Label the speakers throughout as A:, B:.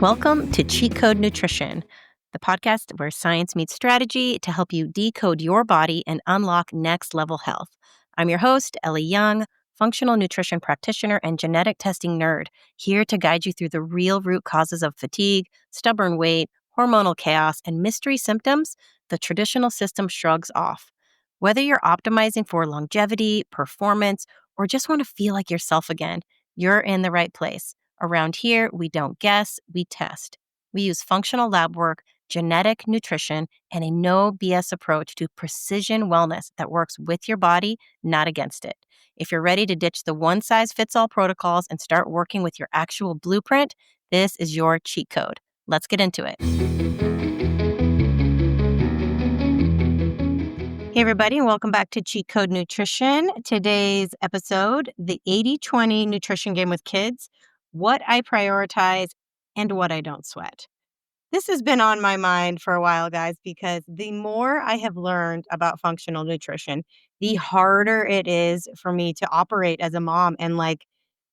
A: Welcome to Cheat Code Nutrition, the podcast where science meets strategy to help you decode your body and unlock next level health. I'm your host, Ellie Young, functional nutrition practitioner and genetic testing nerd, here to guide you through the real root causes of fatigue, stubborn weight, hormonal chaos, and mystery symptoms the traditional system shrugs off. Whether you're optimizing for longevity, performance, or just want to feel like yourself again, you're in the right place. Around here, we don't guess, we test. We use functional lab work, genetic nutrition, and a no BS approach to precision wellness that works with your body, not against it. If you're ready to ditch the one size fits all protocols and start working with your actual blueprint, this is your cheat code. Let's get into it. Hey, everybody, and welcome back to Cheat Code Nutrition. Today's episode, the 80-20 nutrition game with kids, what I prioritize and what I don't sweat. This has been on my mind for a while, guys, because the more I have learned about functional nutrition, the harder it is for me to operate as a mom and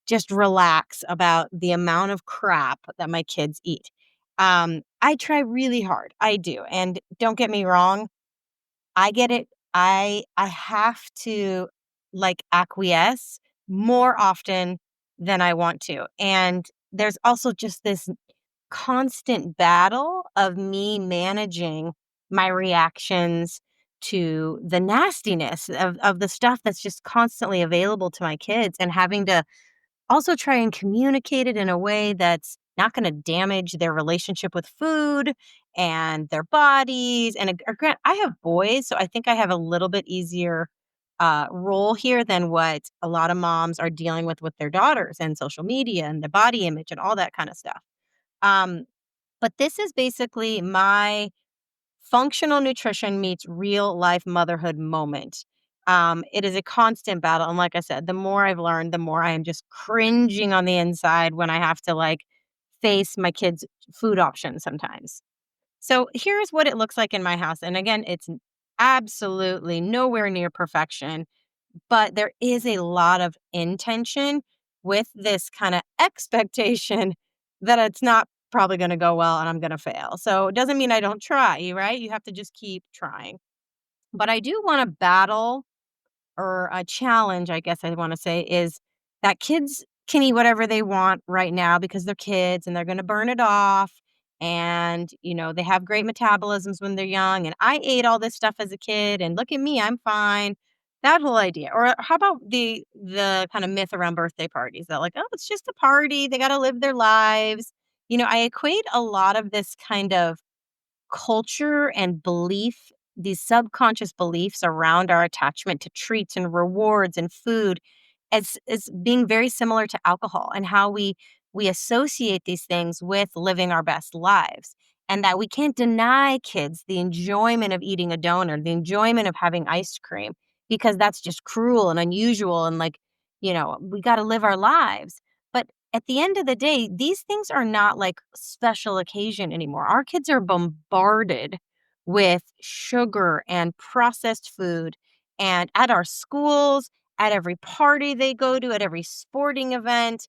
A: just relax about the amount of crap that my kids eat. I try really hard. I do. And don't get me wrong, I get it. I have to acquiesce more often than I want to. And there's also just this constant battle of me managing my reactions to the nastiness of the stuff that's just constantly available to my kids, and having to also try and communicate it in a way that's not going to damage their relationship with food and their bodies. And grant, I have boys, so I think I have a little bit easier role here than what a lot of moms are dealing with their daughters and social media and the body image and all that kind of stuff. Um, but this is basically my functional nutrition meets real life motherhood moment. It is a constant battle. And like I said, the more I've learned, the more I am just cringing on the inside when I have to face my kids' food options sometimes. So here's what it looks like in my house. And again, it's absolutely nowhere near perfection, but there is a lot of intention with this kind of expectation that it's not probably going to go well and I'm going to fail. So it doesn't mean I don't try, right? You have to just keep trying. But I do want to battle, or a challenge, I guess I want to say, is that kids can eat whatever they want right now because they're kids and they're going to burn it off. And, they have great metabolisms when they're young. And I ate all this stuff as a kid and look at me, I'm fine. That whole idea. Or how about the kind of myth around birthday parties that oh, it's just a party. They got to live their lives. I equate a lot of this kind of culture and belief, these subconscious beliefs around our attachment to treats and rewards and food, as being very similar to alcohol, and how we associate these things with living our best lives. And that we can't deny kids the enjoyment of eating a donut, the enjoyment of having ice cream, because that's just cruel and unusual. And we got to live our lives. But at the end of the day, these things are not like special occasion anymore. Our kids are bombarded with sugar and processed food. And at our schools, at every party they go to, at every sporting event,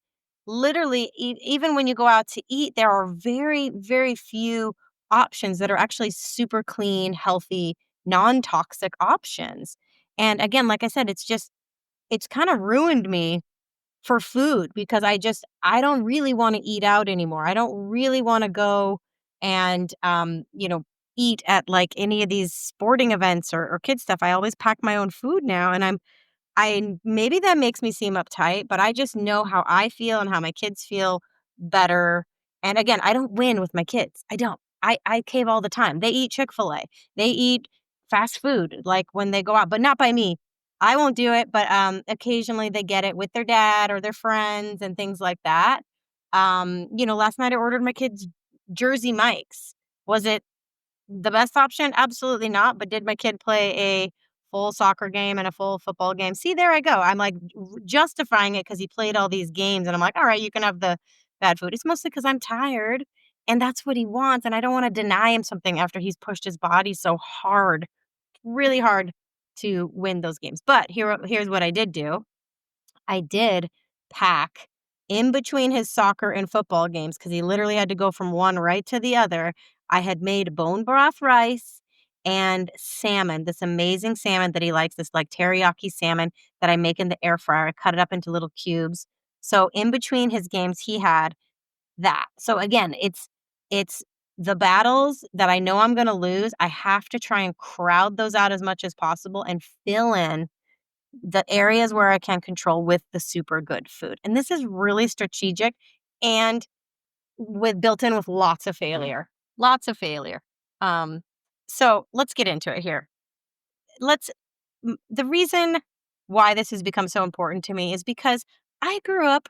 A: literally, even when you go out to eat, there are very, very few options that are actually super clean, healthy, non-toxic options. And again, like I said, it's kind of ruined me for food, because I don't really want to eat out anymore. I don't really want to go and eat at any of these sporting events or kid stuff. I always pack my own food now, and I maybe that makes me seem uptight, but I just know how I feel and how my kids feel better. And again, I don't win with my kids. I don't. I cave all the time. They eat Chick-fil-A. They eat fast food when they go out, but not by me. I won't do it, but occasionally they get it with their dad or their friends and things like that. Last night I ordered my kids Jersey Mike's. Was it the best option? Absolutely not. But did my kid play a full soccer game and a full football game? See, there I go. I'm justifying it because he played all these games. And I'm like, all right, you can have the bad food. It's mostly because I'm tired and that's what he wants. And I don't want to deny him something after he's pushed his body so hard, really hard to win those games. But here's what I did do. I did pack in between his soccer and football games, because he literally had to go from one right to the other, I had made bone broth rice and salmon, this amazing salmon that he likes, this like teriyaki salmon that I make in the air fryer. I cut it up into little cubes. So in between his games, he had that. So again, it's the battles that I know I'm going to lose. I have to try and crowd those out as much as possible and fill in the areas where I can control with the super good food. And this is really strategic and with built in with lots of failure. Lots of failure. Um, so let's get into it here. The reason why this has become so important to me is because I grew up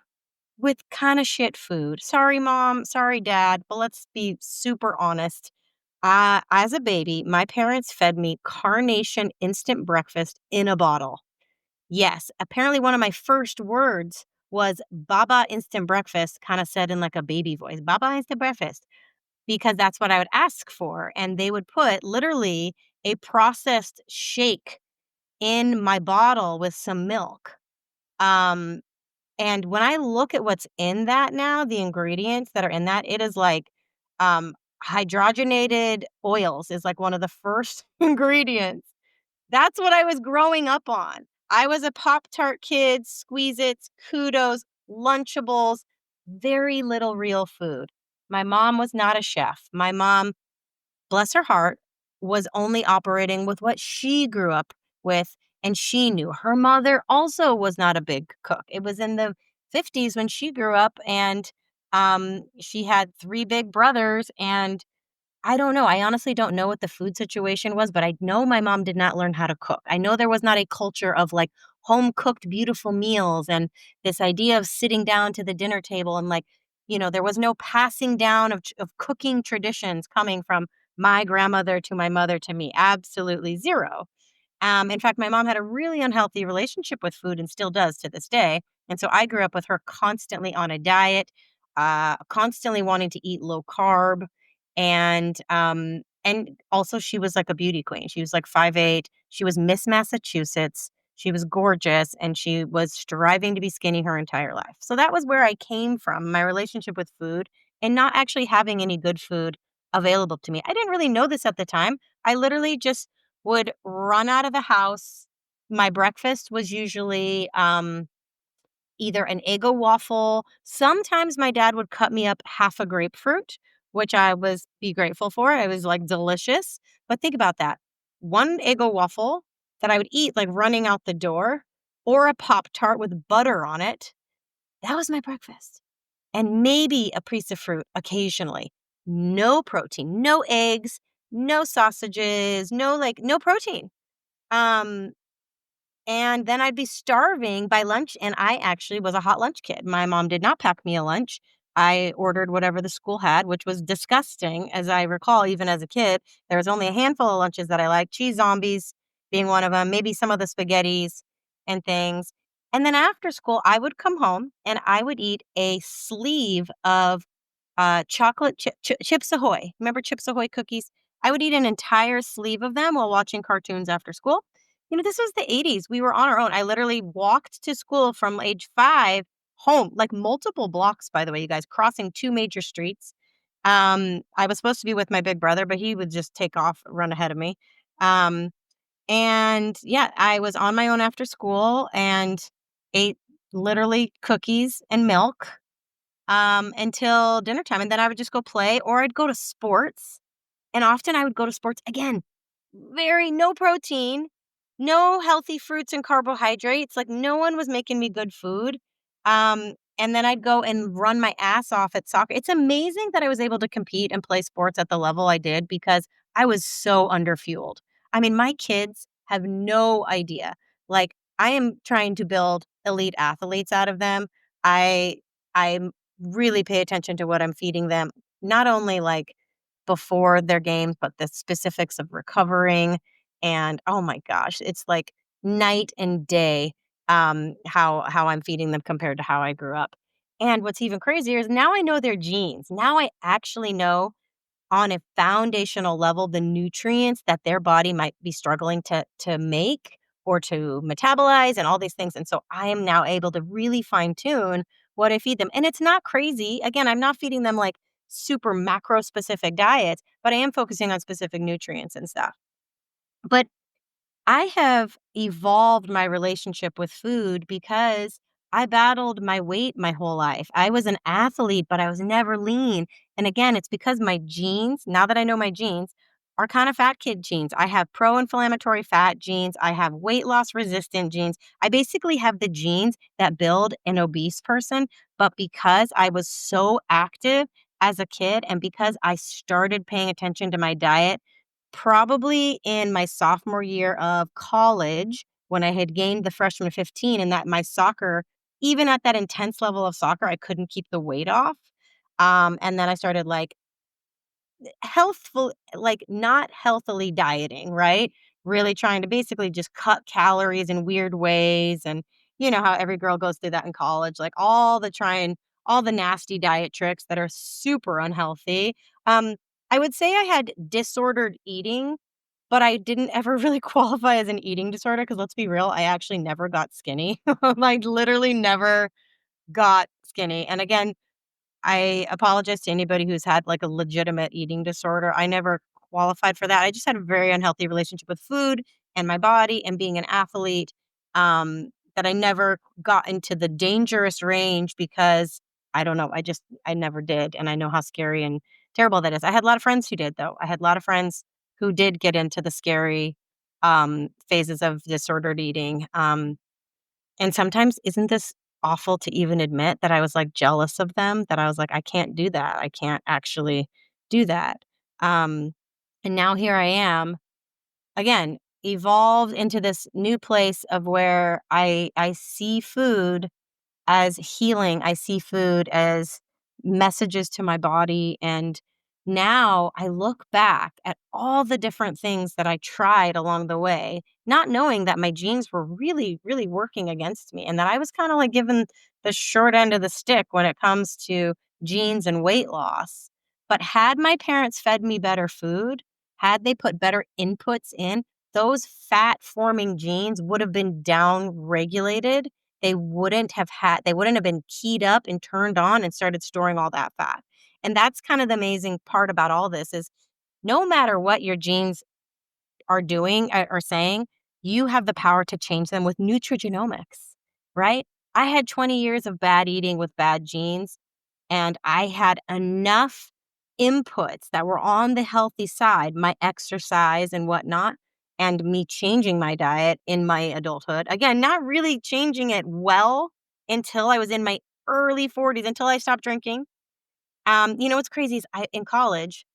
A: with kind of shit food. Sorry, mom. Sorry, dad. But let's be super honest. As a baby, my parents fed me Carnation instant breakfast in a bottle. Yes, apparently one of my first words was Baba instant breakfast, kind of said in like a baby voice, Baba instant breakfast, because that's what I would ask for. And they would put literally a processed shake in my bottle with some milk. Um, and when I look at what's in that now, the ingredients that are in that, it is like um, hydrogenated oils is like one of the first ingredients. That's what I was growing up on. I was a Pop-Tart kid, Squeeze-Its, Kudos, Lunchables, very little real food. My mom was not a chef. My mom, bless her heart, was only operating with what she grew up with and she knew. Her mother also was not a big cook. It was in the 50s when she grew up and she had three big brothers and I don't know. I honestly don't know what the food situation was, but I know my mom did not learn how to cook. I know there was not a culture of like home cooked beautiful meals and this idea of sitting down to the dinner table and like, there was no passing down of cooking traditions coming from my grandmother to my mother to me. Absolutely zero. In fact, my mom had a really unhealthy relationship with food and still does to this day. And so I grew up with her constantly on a diet, constantly wanting to eat low carb. And also she was like a beauty queen. She was like 5'8". She was Miss Massachusetts. She was gorgeous and she was striving to be skinny her entire life. So that was where I came from, my relationship with food and not actually having any good food available to me. I didn't really know this at the time. I literally just would run out of the house. My breakfast was usually either an Eggo waffle. Sometimes my dad would cut me up half a grapefruit, which I was be grateful for. It was like delicious. But think about that. One Eggo waffle that I would eat like running out the door or a Pop-Tart with butter on it. That was my breakfast. And maybe a piece of fruit occasionally. No protein, no eggs, no sausages, no protein. Um, and then I'd be starving by lunch, and I actually was a hot lunch kid. My mom did not pack me a lunch. I ordered whatever the school had, which was disgusting, as I recall, even as a kid. There was only a handful of lunches that I liked, cheese zombies being one of them, maybe some of the spaghettis and things. And then after school, I would come home and I would eat a sleeve of chocolate Chips Ahoy. Remember Chips Ahoy cookies? I would eat an entire sleeve of them while watching cartoons after school. This was the 80s. We were on our own. I literally walked to school from age 5 home, like multiple blocks, by the way, you guys, crossing 2 major streets. I was supposed to be with my big brother, but he would just take off, run ahead of me. Um, and yeah, I was on my own after school and ate literally cookies and milk until dinner time. And then I would just go play or I'd go to sports. And often I would go to sports again, very no protein, no healthy fruits and carbohydrates. Like no one was making me good food. And then I'd go and run my ass off at soccer. It's amazing that I was able to compete and play sports at the level I did because I was so underfueled. I mean, my kids have no idea. Like I am trying to build elite athletes out of them. I really pay attention to what I'm feeding them, not only like before their games, but the specifics of recovering. And oh my gosh, it's like night and day how I'm feeding them compared to how I grew up. And what's even crazier is now I know their genes. Now I actually know on a foundational level the nutrients that their body might be struggling to make or to metabolize and all these things. And so I am now able to really fine tune what I feed them. And it's not crazy. Again, I'm not feeding them like super macro specific diets, but I am focusing on specific nutrients and stuff. But I have evolved my relationship with food because I battled my weight my whole life. I was an athlete, but I was never lean. And again, it's because my genes, now that I know my genes, are kind of fat kid genes. I have pro inflammatory fat genes. I have weight loss resistant genes. I basically have the genes that build an obese person. But because I was so active as a kid and because I started paying attention to my diet, probably in my sophomore year of college when I had gained the freshman 15 and that my soccer, even at that intense level of soccer, I couldn't keep the weight off. And then I started like healthful, like not healthily dieting, right? Really trying to basically just cut calories in weird ways. And you know how every girl goes through that in college, like all the nasty diet tricks that are super unhealthy. Um, I would say I had disordered eating, but I didn't ever really qualify as an eating disorder because let's be real, I actually never got skinny. Like literally never got skinny. And again, I apologize to anybody who's had, like, a legitimate eating disorder. I never qualified for that. I just had a very unhealthy relationship with food and my body and being an athlete, that I never got into the dangerous range because I don't know, I never did, and I know how scary and terrible that is. I had a lot of friends who did, though. I had a lot of friends who did get into the scary, phases of disordered eating, and sometimes isn't this awful to even admit that I was, like, jealous of them, that I was like, "I can't do that. I can't actually do that." Um, and now here I am, again, evolved into this new place of where I see food as healing. I see food as messages to my body. And now I look back at all the different things that I tried along the way, not knowing that my genes were really, really working against me and that I was kind of like given the short end of the stick when it comes to genes and weight loss. But had my parents fed me better food, had they put better inputs in, those fat forming genes would have been down regulated. They wouldn't have been keyed up and turned on and started storing all that fat. And that's kind of the amazing part about all this is no matter what your genes are doing or saying, you have the power to change them with nutrigenomics, right? I had 20 years of bad eating with bad genes and I had enough inputs that were on the healthy side, my exercise and whatnot, and me changing my diet in my adulthood. Again, not really changing it well until I was in my early 40s, until I stopped drinking. What's crazy is in college,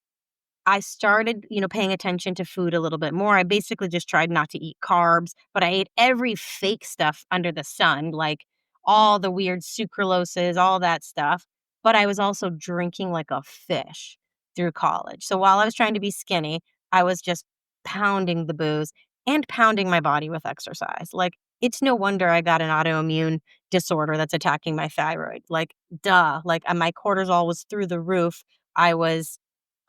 A: I started, paying attention to food a little bit more. I basically just tried not to eat carbs, but I ate every fake stuff under the sun, like all the weird sucraloses, all that stuff. But I was also drinking like a fish through college. So while I was trying to be skinny, I was just pounding the booze and pounding my body with exercise. Like, it's no wonder I got an autoimmune disorder that's attacking my thyroid. Like, duh. Like, my cortisol was through the roof. I was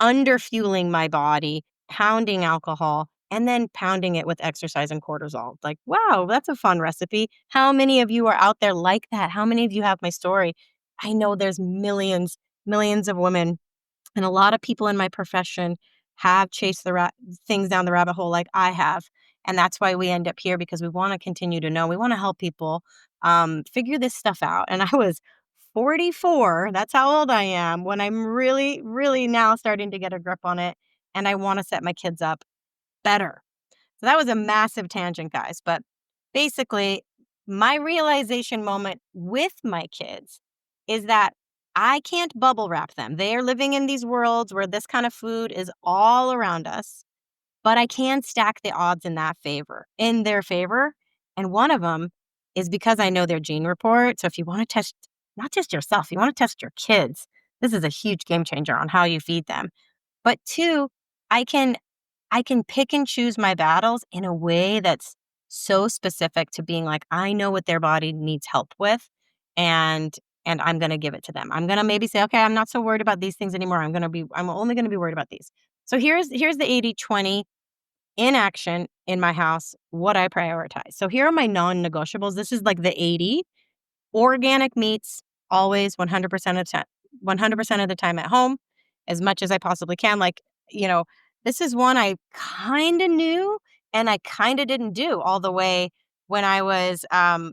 A: underfueling my body, pounding alcohol, and then pounding it with exercise and cortisol. Like, wow, that's a fun recipe. How many of you are out there like that? How many of you have my story? I know there's millions, millions of women, and a lot of people in my profession have chased things down the rabbit hole like I have. And that's why we end up here because we want to continue to know. We want to help people figure this stuff out. And I was 44, that's how old I am, when I'm really, really now starting to get a grip on it. And I want to set my kids up better. So that was a massive tangent, guys. But basically, my realization moment with my kids is that I can't bubble wrap them. They are living in these worlds where this kind of food is all around us, but I can stack the odds in their favor. And one of them is because I know their gene report. So if you want to test not just yourself, you want to test your kids, this is a huge game changer on how you feed them. But two, I can I can pick and choose my battles in a way that's so specific to being like, I know what their body needs help with, and I'm gonna give it to them. I'm gonna maybe say, okay, I'm not so worried about these things anymore. I'm only gonna be worried about these. So here's the 80-20 in action in my house, what I prioritize. So here are my non-negotiables. This is like the 80 organic meats always 100% of time, 100% of the time at home, as much as I possibly can. Like, you know, this is one I kind of knew and I kind of didn't do all the way when I was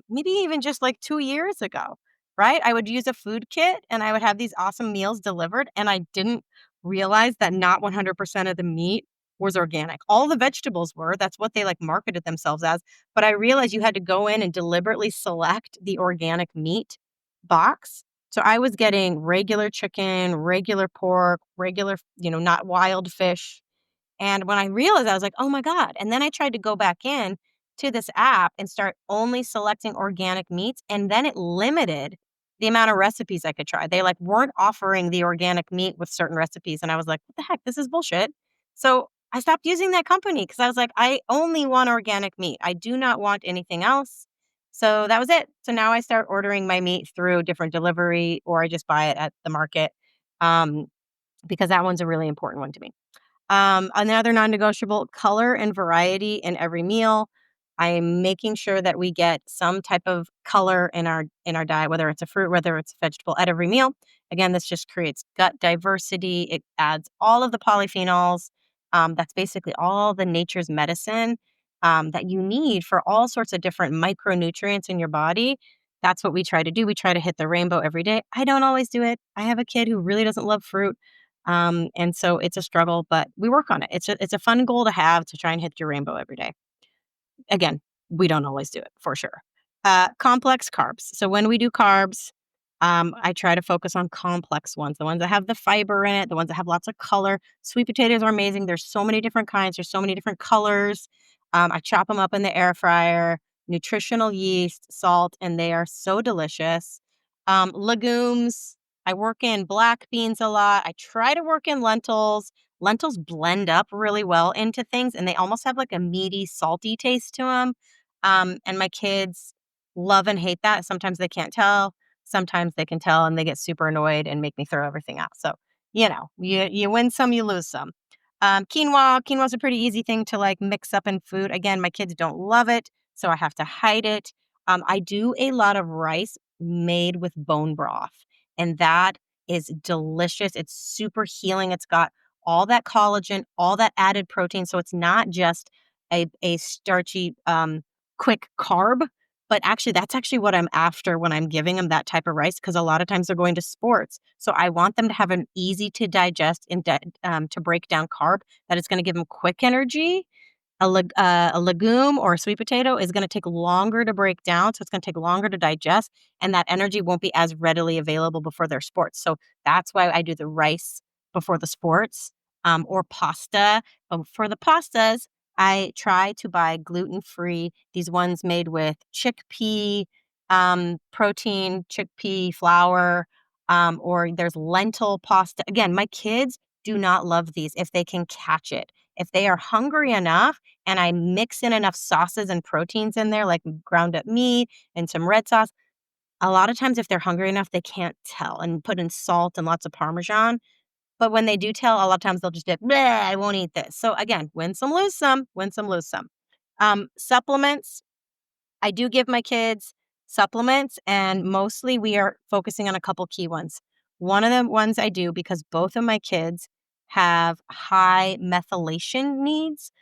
A: maybe even just like 2 years ago, right? I would use a food kit and I would have these awesome meals delivered, and I didn't realize that not 100% of the meat was organic. All the vegetables were. That's what they like marketed themselves as. But I realized you had to go in and deliberately select the organic meat box. So I was getting regular chicken, regular pork, regular, not wild fish. And when I realized, I was like, "Oh my god." And then I tried to go back in to this app and start only selecting organic meats, and then it limited the amount of recipes I could try. They, like, weren't offering the organic meat with certain recipes, and I was like, "What the heck? This is bullshit." So, I stopped using that company because I was like, "I only want organic meat. I do not want anything else." So, that was it. So now I start ordering my meat through different delivery, or I just buy it at the market, um, because that one's a really important one to me. Another non-negotiable, color and variety in every meal. I am making sure that we get some type of color in our diet, whether it's a fruit, whether it's a vegetable, at every meal. Again, this just creates gut diversity. It adds all of the polyphenols. That's basically all the nature's medicine that you need for all sorts of different micronutrients in your body. That's what we try to do. We try to hit the rainbow every day. I don't always do it. I have a kid who really doesn't love fruit. And so it's a struggle, but we work on it. It's a fun goal to have, to try and hit your rainbow every day. Again, we don't always do it for sure. Complex carbs. So when we do carbs, I try to focus on complex ones, the ones that have the fiber in it, the ones that have lots of color. Sweet potatoes are amazing. There's so many different kinds. There's so many different colors. I chop them up in the air fryer, nutritional yeast, salt, and they are so delicious. Legumes. I work in black beans a lot. I try to work in lentils. Lentils blend up really well into things, and they almost have like a meaty, salty taste to them. And my kids love and hate that. Sometimes they can't tell. Sometimes they can tell and they get super annoyed and make me throw everything out. So, you win some, you lose some. Quinoa is a pretty easy thing to like mix up in food. Again, my kids don't love it, so I have to hide it. I do a lot of rice made with bone broth, and that is delicious. It's super healing. It's got all that collagen, all that added protein. So it's not just a starchy, quick carb, but actually that's actually what I'm after when I'm giving them that type of rice, because a lot of times they're going to sports. So I want them to have an easy to digest and to break down carb that is going to give them quick energy. A legume or a sweet potato is going to take longer to break down, so it's going to take longer to digest, and that energy won't be as readily available before their sports. So that's why I do the rice before the sports, or pasta. But for the pastas, I try to buy gluten-free, these ones made with chickpea protein, chickpea flour, or there's lentil pasta. Again, my kids do not love these if they can catch it. If they are hungry enough and I mix in enough sauces and proteins in there, like ground up meat and some red sauce, a lot of times if they're hungry enough, they can't tell, and put in salt and lots of Parmesan. But when they do tell, a lot of times they'll just be like, "Bleh, I won't eat this." So again, win some, lose some, win some, lose some. Supplements. I do give my kids supplements, and mostly we are focusing on a couple key ones. One of the ones I do, because both of my kids have high methylation needs,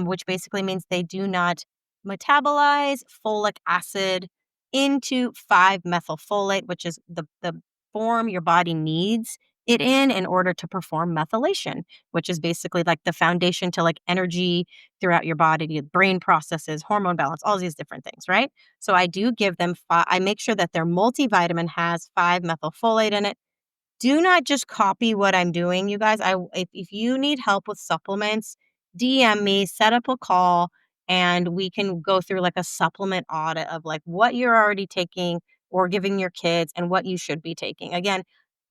A: which basically means they do not metabolize folic acid into 5-methylfolate, which is the form your body needs it in order to perform methylation, which is basically like the foundation to like energy throughout your body, your brain processes, hormone balance, all these different things, right? So I do give them, I make sure that their multivitamin has 5-methylfolate in it. Do not just copy what I'm doing, you guys. If you need help with supplements, DM me, set up a call, and we can go through like a supplement audit of like what you're already taking or giving your kids and what you should be taking. Again,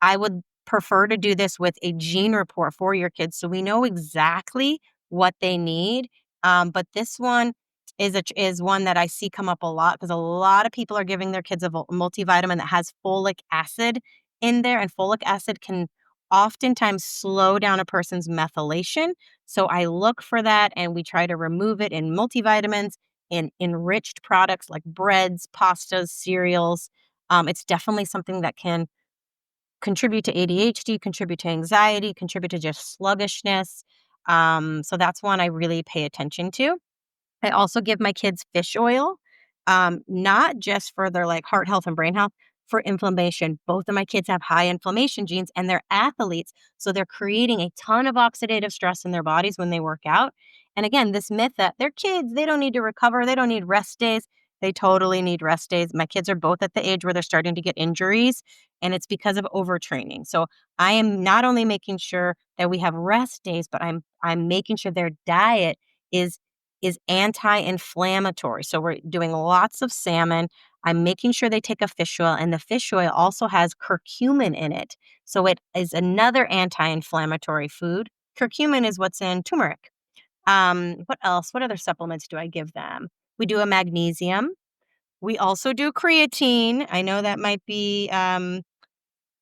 A: I would prefer to do this with a gene report for your kids so we know exactly what they need. But this one is one that I see come up a lot, because a lot of people are giving their kids a multivitamin that has folic acid in there, and folic acid can oftentimes slow down a person's methylation. So I look for that, and we try to remove it in multivitamins, in enriched products like breads, pastas, cereals. It's definitely something that can contribute to ADHD, contribute to anxiety, contribute to just sluggishness. So that's one I really pay attention to. I also give my kids fish oil, not just for their like heart health and brain health, for inflammation. Both of my kids have high inflammation genes and they're athletes. So they're creating a ton of oxidative stress in their bodies when they work out. And again, this myth that they're kids, they don't need to recover, they don't need rest days. They totally need rest days. My kids are both at the age where they're starting to get injuries, and it's because of overtraining. So I am not only making sure that we have rest days, but I'm making sure their diet is anti-inflammatory. So we're doing lots of salmon. I'm making sure they take a fish oil, and the fish oil also has curcumin in it. So it is another anti-inflammatory food. Curcumin is what's in turmeric. What else? What other supplements do I give them? We do a magnesium. We also do creatine. I know that might be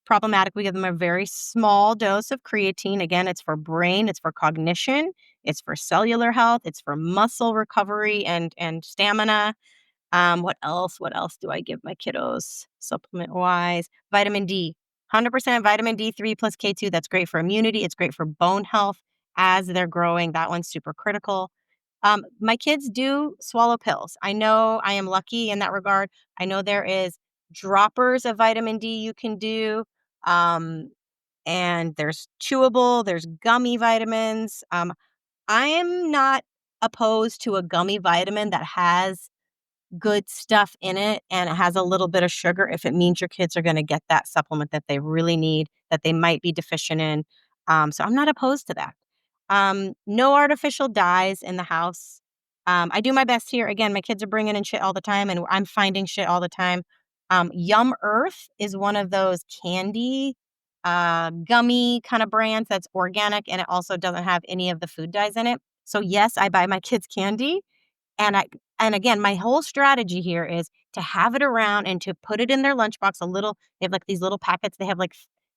A: problematic. We give them a very small dose of creatine. Again, it's for brain, it's for cognition, it's for cellular health, it's for muscle recovery and stamina. What else? What else do I give my kiddos supplement wise? Vitamin D. 100% vitamin D3 plus K2. That's great for immunity. It's great for bone health as they're growing. That one's super critical. My kids do swallow pills. I know I am lucky in that regard. I know there is droppers of vitamin D you can do. Um, and there's chewable, there's gummy vitamins. I am not opposed to a gummy vitamin that has good stuff in it and it has a little bit of sugar if it means your kids are going to get that supplement that they really need, that they might be deficient in. So I'm not opposed to that. No artificial dyes in the house. I do my best here. Again, my kids are bringing in shit all the time and I'm finding shit all the time. Yum Earth is one of those candy, gummy kind of brands that's organic and it also doesn't have any of the food dyes in it. So yes, I buy my kids candy and again, my whole strategy here is to have it around and to put it in their lunchbox. They have like these little packets. They have like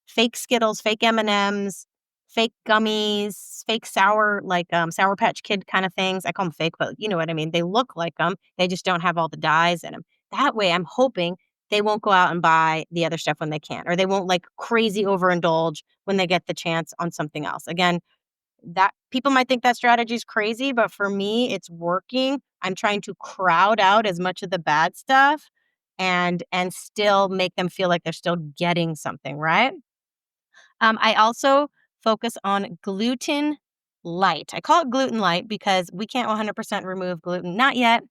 A: fake Skittles, fake M&Ms, fake gummies, fake sour, like Sour Patch Kid kind of things. I call them fake, but you know what I mean. They look like them. They just don't have all the dyes in them. That way, I'm hoping they won't go out and buy the other stuff when they can, or they won't like crazy overindulge when they get the chance on something else. Again, that people might think that strategy is crazy, but for me, it's working. I'm trying to crowd out as much of the bad stuff and still make them feel like they're still getting something, right? I also focus on gluten light. I call it gluten light because we can't 100% remove gluten. Not yet.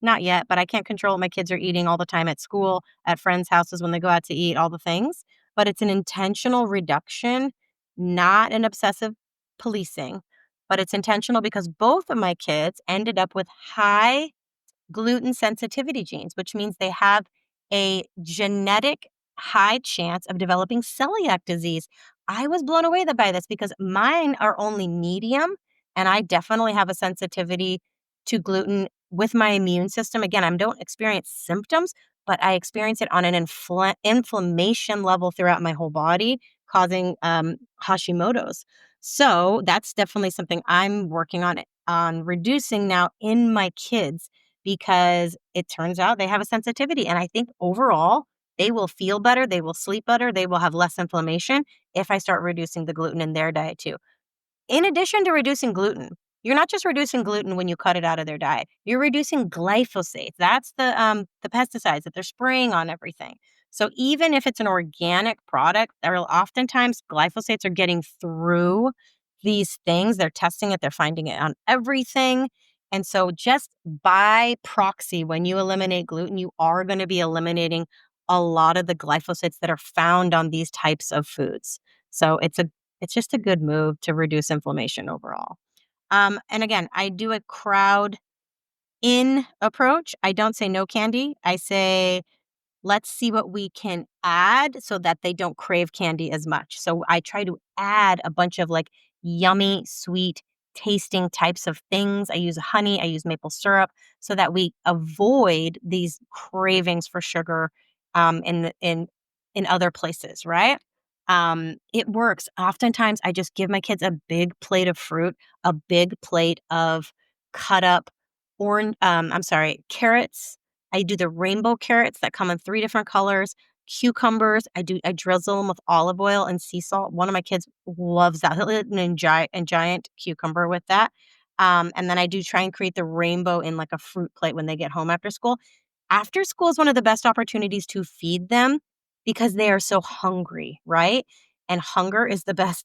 A: Not yet, but I can't control what my kids are eating all the time at school, at friends' houses when they go out to eat, all the things. But it's an intentional reduction, not an obsessive policing, but it's intentional because both of my kids ended up with high gluten sensitivity genes, which means they have a genetic high chance of developing celiac disease. I was blown away by this because mine are only medium, and I definitely have a sensitivity to gluten with my immune system. Again, I don't experience symptoms, but I experience it on an inflammation level throughout my whole body, causing Hashimoto's. So that's definitely something I'm working on reducing now in my kids because it turns out they have a sensitivity. And I think overall, they will feel better, they will sleep better, they will have less inflammation if I start reducing the gluten in their diet too. In addition to reducing gluten, you're not just reducing gluten when you cut it out of their diet. You're reducing glyphosate. That's the pesticides that they're spraying on everything. So even if it's an organic product, there are oftentimes glyphosates are getting through these things. They're testing it, they're finding it on everything. And so just by proxy, when you eliminate gluten, you are going to be eliminating a lot of the glyphosates that are found on these types of foods. So it's just a good move to reduce inflammation overall. And again, I do a crowd in approach. I don't say no candy. I say let's see what we can add so that they don't crave candy as much. So I try to add a bunch of like yummy, sweet, tasting types of things. I use honey, I use maple syrup so that we avoid these cravings for sugar in other places, right? It works. Oftentimes I just give my kids a big plate of fruit, a big plate of cut up carrots. I do the rainbow carrots that come in 3 different colors. Cucumbers, I drizzle them with olive oil and sea salt. One of my kids loves that. He'll eat an giant cucumber with that. And then I do try and create the rainbow in like a fruit plate when they get home after school. After school is one of the best opportunities to feed them because they are so hungry, right? And hunger is the best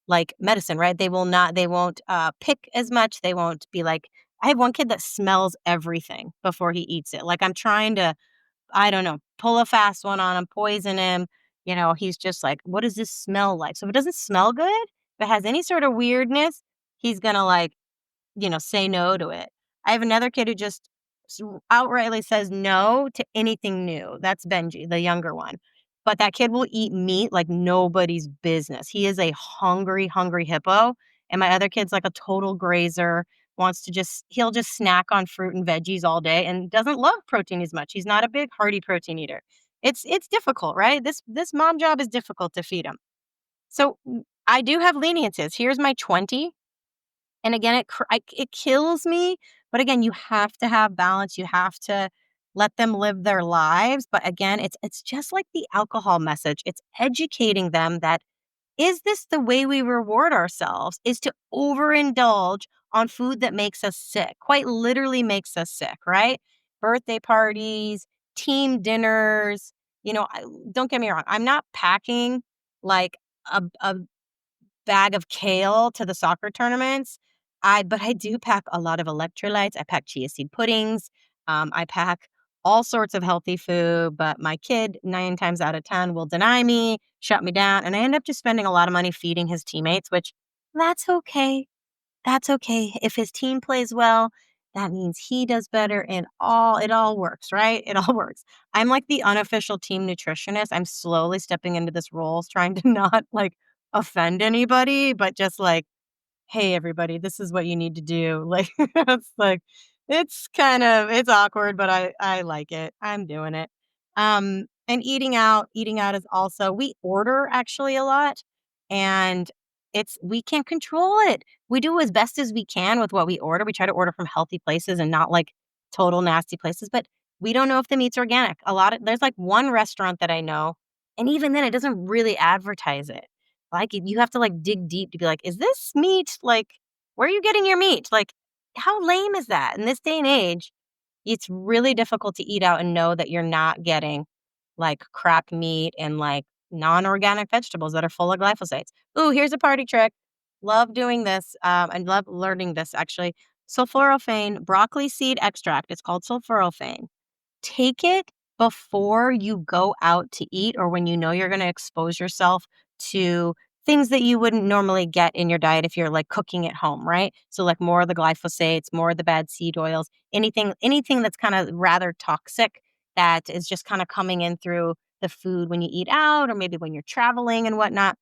A: like medicine, right? They won't pick as much. They won't be like, I have one kid that smells everything before he eats it. Like I'm trying to, I don't know, pull a fast one on him, poison him. He's just like, what does this smell like? So if it doesn't smell good, if it has any sort of weirdness, he's gonna like say no to it. I have another kid who just outrightly says no to anything new. That's Benji, the younger one. But that kid will eat meat like nobody's business. He is a hungry, hungry hippo. And my other kid's like a total grazer, he'll just snack on fruit and veggies all day and doesn't love protein as much. He's not a big hearty protein eater. It's difficult, right? This mom job is difficult to feed him. So I do have leniences. Here's my 20. And again, it kills me, but again, you have to have balance. You have to let them live their lives. But again, it's just like the alcohol message. It's educating them that is this the way we reward ourselves? Is to overindulge on food that makes us sick, quite literally makes us sick, right? Birthday parties, team dinners. Don't get me wrong. I'm not packing like a bag of kale to the soccer tournaments. But I do pack a lot of electrolytes. I pack chia seed puddings. I pack all sorts of healthy food, but my kid 9 times out of 10 will deny me, shut me down, and I end up just spending a lot of money feeding his teammates, which that's okay. That's okay. If his team plays well, that means he does better and it all works, right? It all works. I'm like the unofficial team nutritionist. I'm slowly stepping into this role, trying to not like offend anybody, but just like, hey, everybody, this is what you need to do. Like, it's awkward, but I like it. I'm doing it. And eating out is also, we order actually a lot and we can't control it. We do as best as we can with what we order. We try to order from healthy places and not like total nasty places, but we don't know if the meat's organic. There's like one restaurant that I know, and even then it doesn't really advertise it. Like, you have to, like, dig deep to be like, "Is this meat, like, where are you getting your meat?" Like, how lame is that? In this day and age, it's really difficult to eat out and know that you're not getting, like, crap meat and, like, non-organic vegetables that are full of glyphosates. Ooh, here's a party trick. Love doing this, I love learning this, actually. Sulforaphane broccoli seed extract, it's called sulforaphane. Take it before you go out to eat or when you know you're going to expose yourself to things that you wouldn't normally get in your diet if you're like cooking at home, right? So like more of the glyphosates, more of the bad seed oils, anything that's kind of rather toxic that is just kind of coming in through the food when you eat out or maybe when you're traveling and whatnot.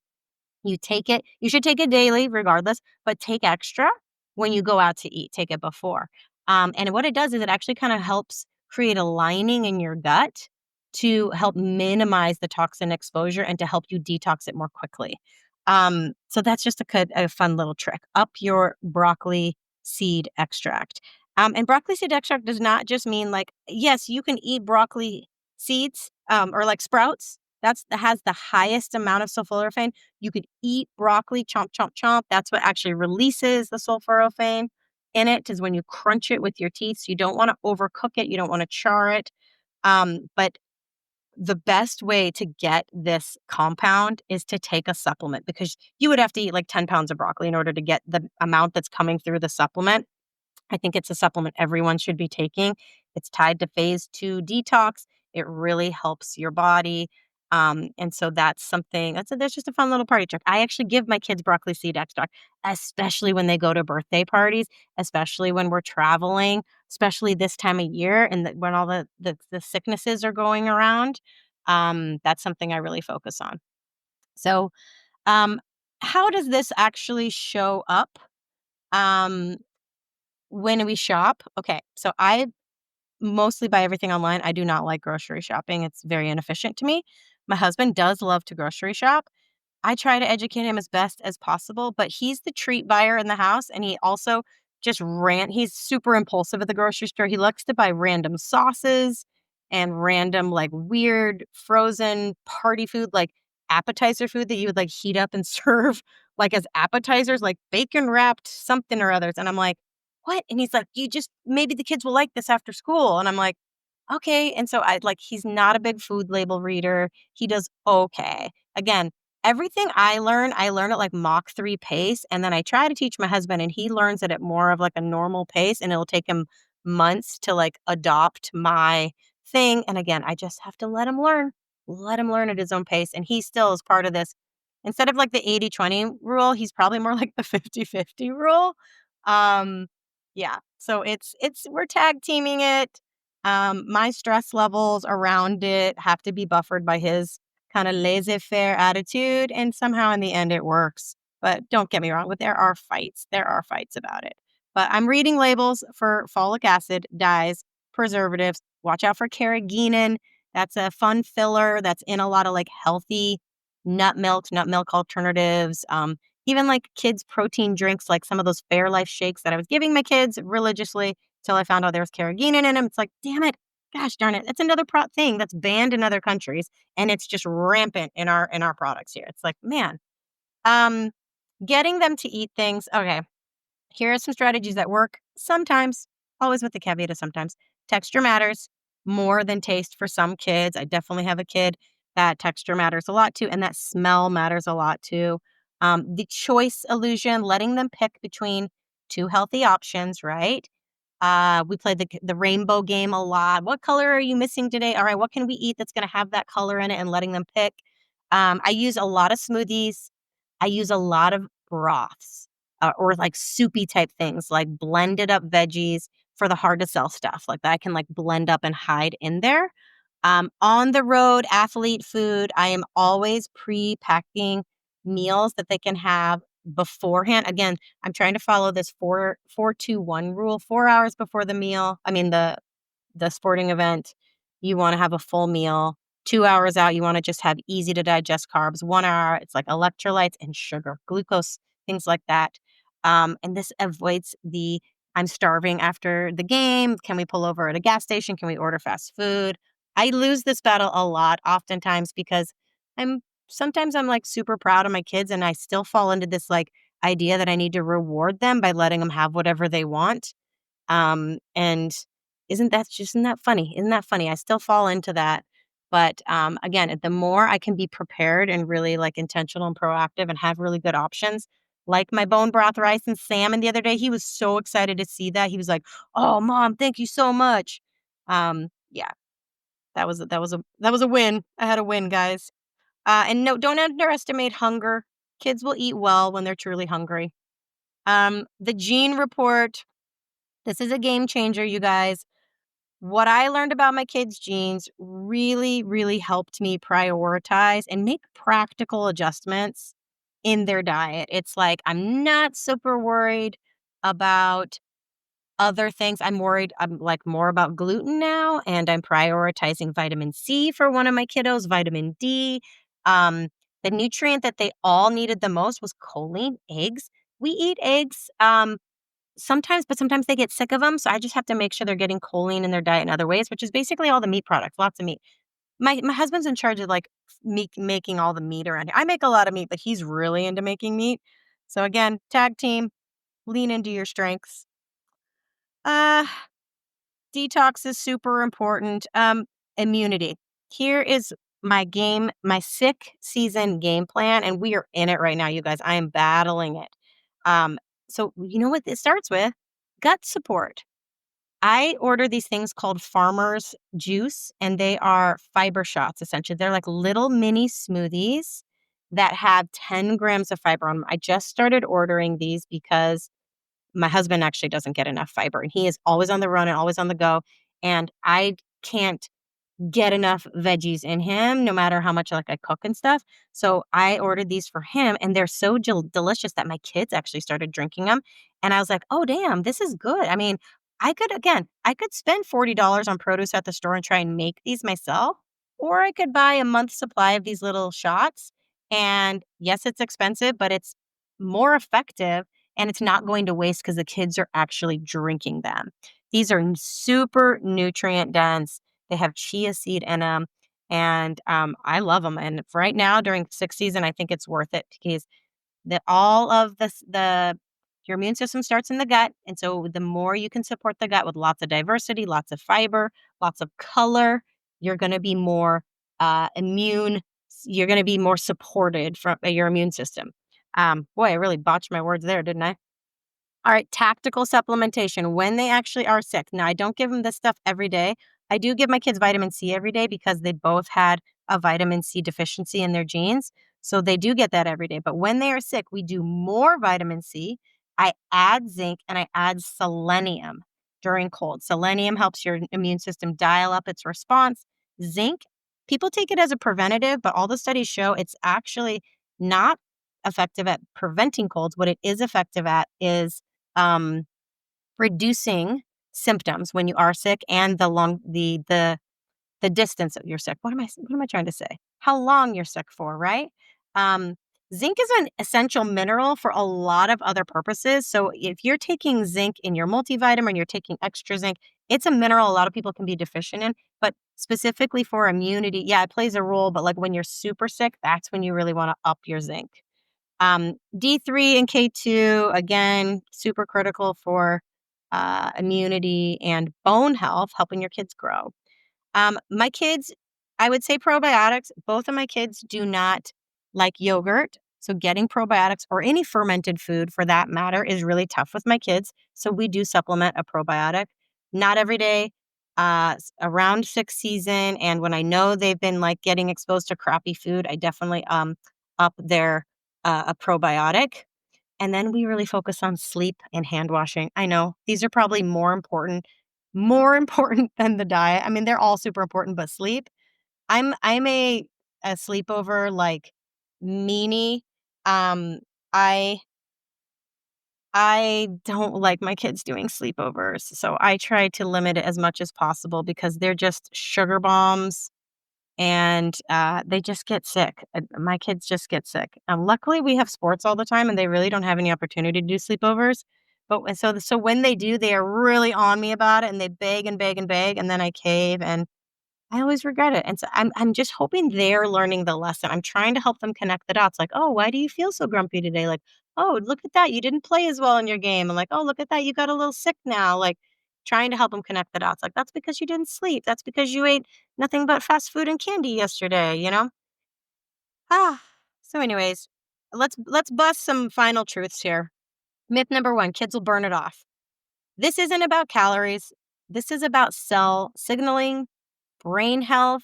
A: You take it, you should take it daily regardless, but take extra when you go out to eat, take it before. And what it does is it actually kind of helps create a lining in your gut to help minimize the toxin exposure and to help you detox it more quickly. So that's just a fun little trick. Up your broccoli seed extract. And broccoli seed extract does not just mean like, yes, you can eat broccoli seeds or like sprouts. That has the highest amount of sulforaphane. You could eat broccoli, chomp, chomp, chomp. That's what actually releases the sulforaphane in it, is when you crunch it with your teeth. So you don't want to overcook it. You don't want to char it. But the best way to get this compound is to take a supplement, because you would have to eat like 10 pounds of broccoli in order to get the amount that's coming through the supplement. I think it's a supplement everyone should be taking. It's tied to phase 2 detox. It really helps your body. And so there's just a fun little party trick. I actually give my kids broccoli seed extract, especially when they go to birthday parties, especially when we're traveling, especially this time of year and when all the sicknesses are going around. That's something I really focus on. So, um, how does this actually show up? Um, when we shop, okay, so I mostly buy everything online. I do not like grocery shopping. It's very inefficient to me. My husband does love to grocery shop. I try to educate him as best as possible, but he's the treat buyer in the house, and he also he's super impulsive at the grocery store. He likes to buy random sauces and random, like, weird frozen party food, like appetizer food that you would, like, heat up and serve, like, as appetizers, like bacon wrapped something or others. And I'm like, "What?" And he's like, "You just maybe the kids will like this after school." And I'm like, "Okay." And so he's not a big food label reader. He does okay. Again, everything I learn at like Mach 3 pace, and then I try to teach my husband, and he learns it at more of like a normal pace, and it'll take him months to like adopt my thing. And again, I just have to let him learn at his own pace. And he still is part of this. Instead of like the 80-20 rule, he's probably more like the 50-50 rule. Um, yeah. So we're tag teaming it. My stress levels around it have to be buffered by his kind of laissez-faire attitude, and somehow in the end it works. But don't get me wrong, but there are fights. There are fights about it. But I'm reading labels for folic acid, dyes, preservatives. Watch out for carrageenan. That's a fun filler that's in a lot of like healthy nut milk alternatives. Even like kids' protein drinks, like some of those Fairlife shakes that I was giving my kids religiously till I found out there was carrageenan in them. It's like, damn it, gosh darn it, it's another thing that's banned in other countries, and it's just rampant in our products here. It's like, man, um, getting them to eat things. Okay, here are some strategies that work sometimes, always with the caveat of sometimes. Texture matters more than taste for some kids. I definitely have a kid that texture matters a lot to, and that smell matters a lot too. The choice illusion, letting them pick between two healthy options, right? We played the rainbow game a lot. What color are you missing today? All right, what can we eat that's going to have that color in it, and letting them pick. I use a lot of smoothies. I use a lot of broths or like soupy type things, like blended up veggies for the hard to sell stuff like that. I can like blend up and hide in there. On the road, athlete food, I am always pre-packing meals that they can have beforehand. Again, I'm trying to follow this 4-2-1 rule. 4 hours before the meal, I mean the sporting event, you want to have a full meal. 2 hours out, you want to just have easy to digest carbs. 1 hour, it's like electrolytes and sugar, glucose, things like that. And this avoids the I'm starving after the game. Can we pull over at a gas station? Can we order fast food? I lose this battle a lot, oftentimes, because sometimes I'm like super proud of my kids, and I still fall into this like idea that I need to reward them by letting them have whatever they want. And isn't that funny? Isn't that funny? I still fall into that. But again, the more I can be prepared and really like intentional and proactive and have really good options, like my bone broth rice and salmon the other day, he was so excited to see that. He was like, "Oh, mom, thank you so much." Yeah, that was a win. I had a win, guys. And no, don't underestimate hunger. Kids will eat well when they're truly hungry. The gene report. This is a game changer, you guys. What I learned about my kids' genes really, really helped me prioritize and make practical adjustments in their diet. It's like I'm not super worried about other things. I'm like more about gluten now, and I'm prioritizing vitamin C for one of my kiddos, vitamin D. Um, the nutrient that they all needed the most was choline, eggs. We eat eggs. Sometimes, but sometimes they get sick of them, so I just have to make sure they're getting choline in their diet in other ways, which is basically all the meat products, lots of meat. My husband's in charge of, like, making all the meat around here. I make a lot of meat, but he's really into making meat. So again, tag team, lean into your strengths. Uh, Detox is super important. Immunity. Here is my sick season game plan, and we are in it right now, you guys. I am battling it. So you know what it starts with? Gut support. I order these things called Farmer's Juice, and they are fiber shots, essentially. They're like little mini smoothies that have 10 grams of fiber on them. I just started ordering these because my husband actually doesn't get enough fiber, and he is always on the run and always on the go. And I can't get enough veggies in him no matter how much like I cook and stuff. So I ordered these for him, and they're so delicious that my kids actually started drinking them. And I was like, "Oh damn, this is good." I mean, I could spend $40 on produce at the store and try and make these myself, or I could buy a month's supply of these little shots. And yes, it's expensive, but it's more effective, and it's not going to waste because the kids are actually drinking them. These are super nutrient dense. They have chia seed in them, and I love them. And right now during sick season, I think it's worth it because all of the your immune system starts in the gut, and so the more you can support the gut with lots of diversity, lots of fiber, lots of color, you're going to be more immune. You're going to be more supported from your immune system. Boy, I really botched my words there, didn't I? All right, tactical supplementation when they actually are sick. Now, I don't give them this stuff every day. I do give my kids vitamin C every day because they both had a vitamin C deficiency in their genes. So they do get that every day. But when they are sick, we do more vitamin C. I add zinc and I add selenium during cold. Selenium helps your immune system dial up its response. Zinc, people take it as a preventative, but all the studies show it's actually not effective at preventing colds. What it is effective at is um, reducing symptoms when you are sick and the distance that you're sick. What am I trying to say? How long you're sick for, right? Um, Zinc is an essential mineral for a lot of other purposes. So if you're taking zinc in your multivitamin, you're taking extra zinc, it's a mineral a lot of people can be deficient in, but specifically for immunity, yeah, it plays a role. But like when you're super sick, that's when you really want to up your zinc. D3 and K2, again, super critical for immunity and bone health, helping your kids grow. My kids, I would say probiotics. Both of my kids do not like yogurt. So getting probiotics or any fermented food for that matter is really tough with my kids. So we do supplement a probiotic. Not every day, around sick season. And when I know they've been like getting exposed to crappy food, I definitely up their a probiotic. And then we really focus on sleep and hand washing. I know these are probably more important than the diet. I mean, they're all super important, but sleep. I'm a sleepover like meanie. Um, I I don't like my kids doing sleepovers, so I try to limit it as much as possible because they're just sugar bombs and they just get sick. My kids just get sick. Luckily, we have sports all the time, and they really don't have any opportunity to do sleepovers. But so when they do, they are really on me about it, and they beg and beg and beg, and then I cave, and I always regret it. And so I'm just hoping they're learning the lesson. I'm trying to help them connect the dots. Like, oh, why do you feel so grumpy today? Like, oh, look at that, you didn't play as well in your game. And like, oh, look at that, you got a little sick now. Like, trying to help them connect the dots. Like, that's because you didn't sleep. That's because you ate nothing but fast food and candy yesterday, you know? Ah. So anyways, let's bust some final truths here. Myth number 1, kids will burn it off. This isn't about calories. This is about cell signaling, brain health,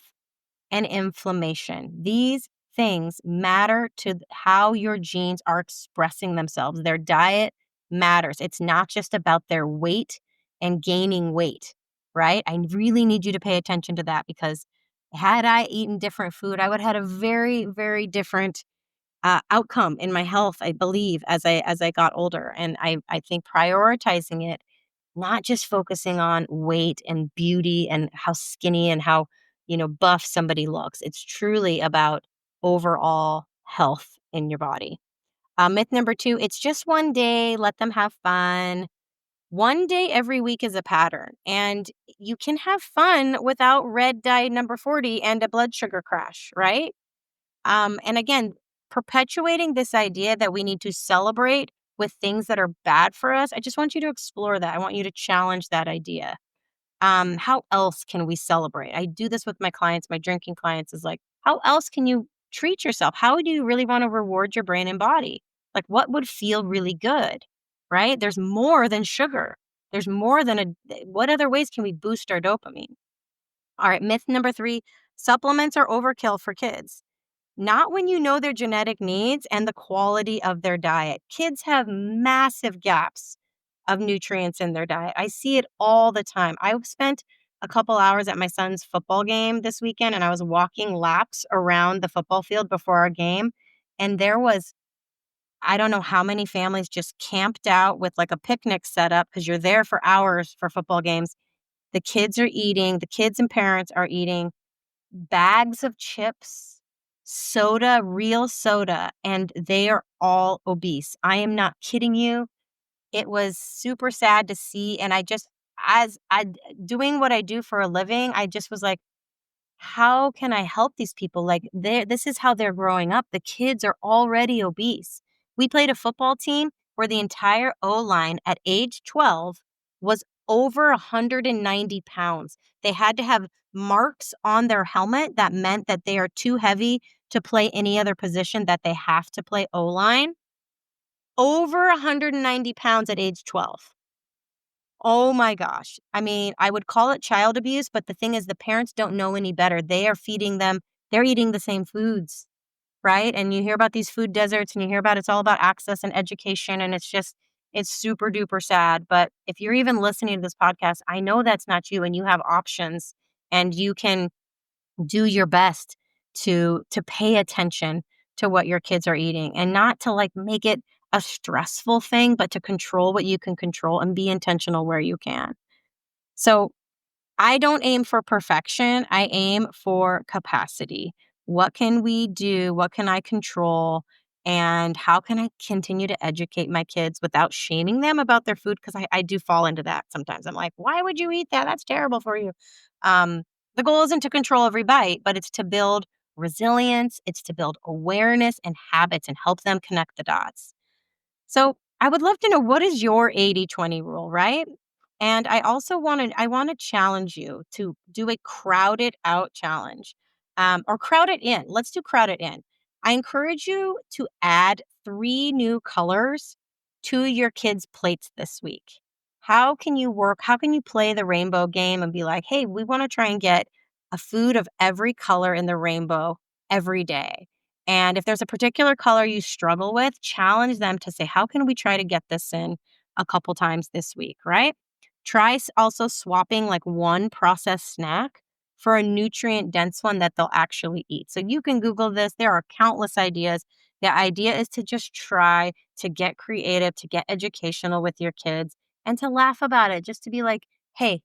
A: and inflammation. These things matter to how your genes are expressing themselves. Their diet matters. It's not just about their weight and gaining weight, right? I really need you to pay attention to that because had I eaten different food, I would have had a very, very different outcome in my health, I believe, as I got older. And I think prioritizing it, not just focusing on weight and beauty and how skinny and how, buff somebody looks. It's truly about overall health in your body. Myth number 2, it's just one day, let them have fun. One day every week is a pattern, and you can have fun without red dye number 40 and a blood sugar crash, right? And again, perpetuating this idea that we need to celebrate with things that are bad for us, I just want you to explore that. I want you to challenge that idea. How else can we celebrate? I do this with my clients, my drinking clients is like, how else can you treat yourself? How do you really want to reward your brain and body? Like what would feel really good, right? There's more than sugar. There's more than what other ways can we boost our dopamine? All right, myth number 3, supplements are overkill for kids. Not when you know their genetic needs and the quality of their diet. Kids have massive gaps of nutrients in their diet. I see it all the time. I spent a couple hours at my son's football game this weekend and I was walking laps around the football field before our game. And there was, I don't know how many families just camped out with like a picnic set up because you're there for hours for football games. The kids are eating, the kids and parents are eating bags of chips, soda, real soda, and they are all obese. I am not kidding you. It was super sad to see, and as I doing what I do for a living, I just was like, how can I help these people? Like, this is how they're growing up. The kids are already obese. We played a football team where the entire O line at age 12 was over 190 pounds. They had to have marks on their helmet that meant that they are too heavy to play any other position, that they have to play O line. Over 190 pounds at age 12. Oh my gosh. I mean, I would call it child abuse, but the thing is, the parents don't know any better. They are feeding them, they're eating the same foods, right? And you hear about these food deserts and you hear about it's all about access and education. And it's just, it's super duper sad. But if you're even listening to this podcast, I know that's not you and you have options and you can do your best to pay attention to what your kids are eating and not to like make it a stressful thing, but to control what you can control and be intentional where you can. So I don't aim for perfection. I aim for capacity. What can we do? What can I control? And how can I continue to educate my kids without shaming them about their food? Because I do fall into that sometimes. I'm like, why would you eat that? That's terrible for you. Um, the goal isn't to control every bite, but it's to build resilience, it's to build awareness and habits and help them connect the dots. So I would love to know, what is your 80-20 rule, right? And I want to challenge you to do a crowd it out challenge, or crowd it in. Let's do crowd it in. I encourage you to add 3 new colors to your kids' plates this week. How can you work? How can you play the rainbow game and be like, hey, we want to try and get a food of every color in the rainbow every day? And if there's a particular color you struggle with, challenge them to say, how can we try to get this in a couple times this week, right? Try also swapping like one processed snack for a nutrient dense one that they'll actually eat. So you can Google this. There are countless ideas. The idea is to just try to get creative, to get educational with your kids and to laugh about it, just to be like, hey,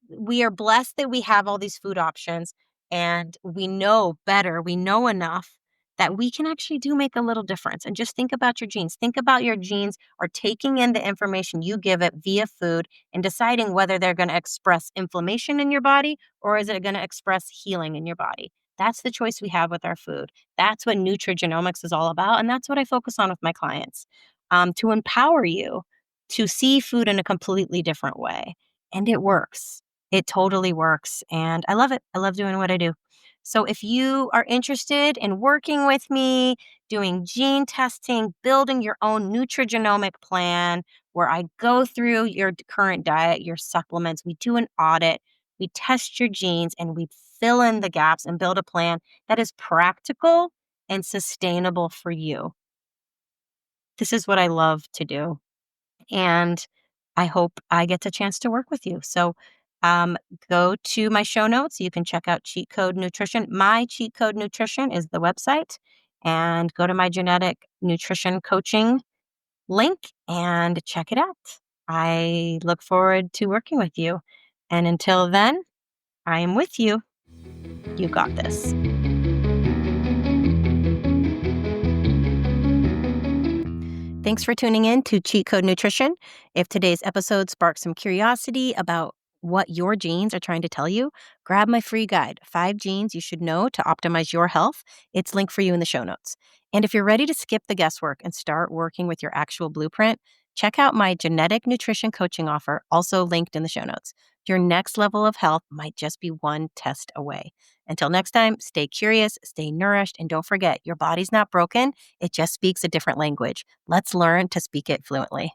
A: we are blessed that we have all these food options and we know better, we know enough that we can actually do make a little difference. And just think about your genes. Think about your genes are taking in the information you give it via food and deciding whether they're going to express inflammation in your body or is it going to express healing in your body. That's the choice we have with our food. That's what nutrigenomics is all about. And that's what I focus on with my clients, to empower you to see food in a completely different way. And it works. It totally works. And I love it. I love doing what I do. So if you are interested in working with me, doing gene testing, building your own nutrigenomic plan, where I go through your current diet, your supplements, we do an audit, we test your genes, and we fill in the gaps and build a plan that is practical and sustainable for you. This is what I love to do. And I hope I get a chance to work with you. So um, go to my show notes. You can check out Cheat Code Nutrition. My Cheat Code Nutrition is the website. And go to my genetic nutrition coaching link and check it out. I look forward to working with you. And until then, I am with you. You got this. Thanks for tuning in to Cheat Code Nutrition. If today's episode sparked some curiosity about what your genes are trying to tell you, grab my free guide, 5 Genes You Should Know to Optimize Your Health. It's linked for you in the show notes. And if you're ready to skip the guesswork and start working with your actual blueprint, check out my genetic nutrition coaching offer, also linked in the show notes. Your next level of health might just be one test away. Until next time, stay curious, stay nourished, and don't forget, your body's not broken. It just speaks a different language. Let's learn to speak it fluently.